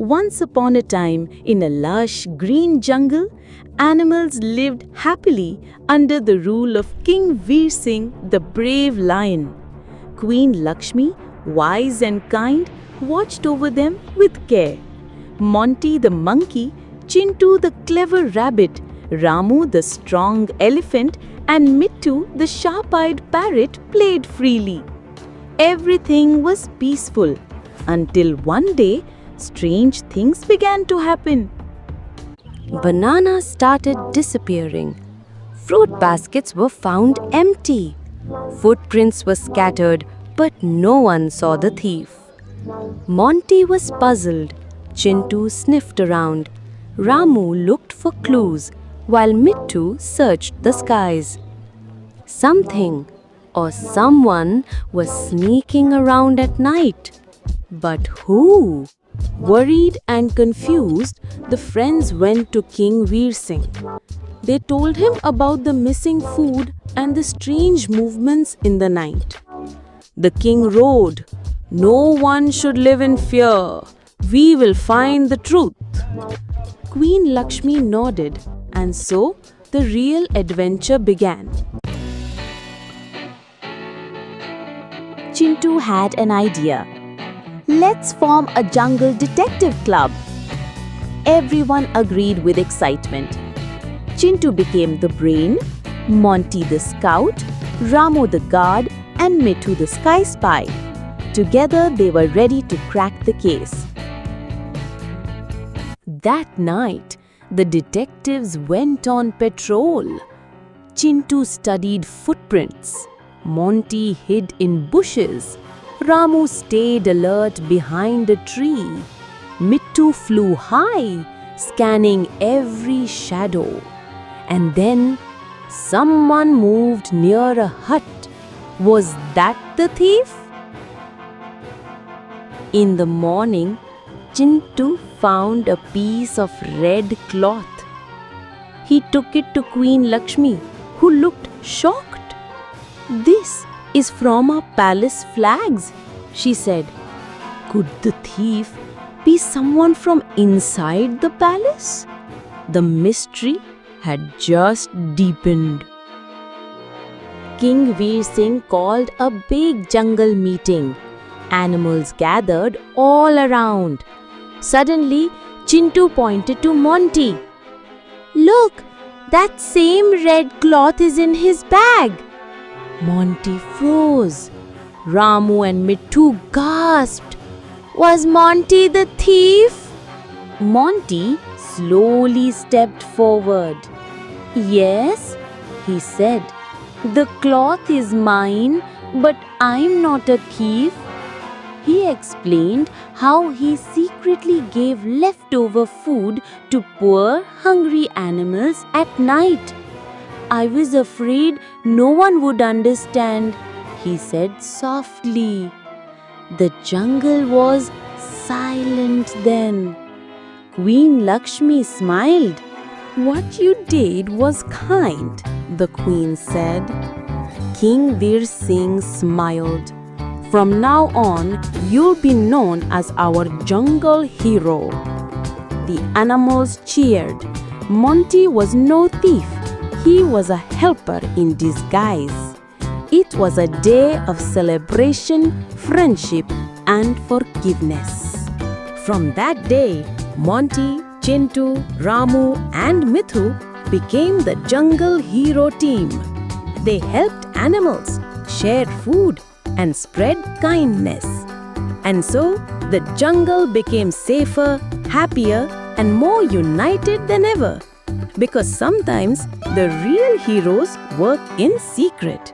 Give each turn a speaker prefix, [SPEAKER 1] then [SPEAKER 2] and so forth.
[SPEAKER 1] Once upon a time, in a lush green jungle, animals lived happily under the rule of King Veer Singh, the brave lion. Queen Lakshmi, wise and kind, watched over them with care. Monty the monkey, Chintu the clever rabbit, Ramu the strong elephant, and Mittu the sharp-eyed parrot played freely. Everything was peaceful until one day strange things began to happen. Bananas started disappearing. Fruit baskets were found empty. Footprints were scattered, but no one saw the thief. Monty was puzzled. Chintu sniffed around. Ramu looked for clues, while Mittu searched the skies. Something or someone was sneaking around at night. But who? Worried and confused, the friends went to King Veer Singh. They told him about the missing food and the strange movements in the night. The king roared, "No one should live in fear. We will find the truth." Queen Lakshmi nodded, and so the real adventure began. Chintu had an idea. "Let's form a jungle detective club." Everyone agreed with excitement. Chintu became the brain, Monty the scout, Ramu the guard, and Mittu the sky spy. Together they were ready to crack the case. That night, the detectives went on patrol. Chintu studied footprints. Monty hid in bushes. Ramu stayed alert behind a tree. Mittu flew high, scanning every shadow. And then someone moved near a hut. Was that the thief? In the morning, Chintu found a piece of red cloth. He took it to Queen Lakshmi, who looked shocked. "This is from our palace flags," she said. Could the thief be someone from inside the palace? The mystery had just deepened. King Veer Singh called a big jungle meeting. Animals gathered all around. Suddenly, Chintu pointed to Monty. "Look, that same red cloth is in his bag." Monty froze. Ramu and Mittu gasped. Was Monty the thief? Monty slowly stepped forward. "Yes," he said. "The cloth is mine, but I'm not a thief." He explained how he secretly gave leftover food to poor, hungry animals at night. "I was afraid no one would understand," he said softly. The jungle was silent then. Queen Lakshmi smiled. "What you did was kind," the queen said. King Veer Singh smiled. "From now on, you'll be known as our jungle hero." The animals cheered. Monty was no thief. He was a helper in disguise. It was a day of celebration, friendship, and forgiveness. From that day, Monty, Chintu, Ramu, and Mithu became the jungle hero team. They helped animals, shared food, and spread kindness. And so, the jungle became safer, happier, and more united than ever. Because sometimes the real heroes work in secret.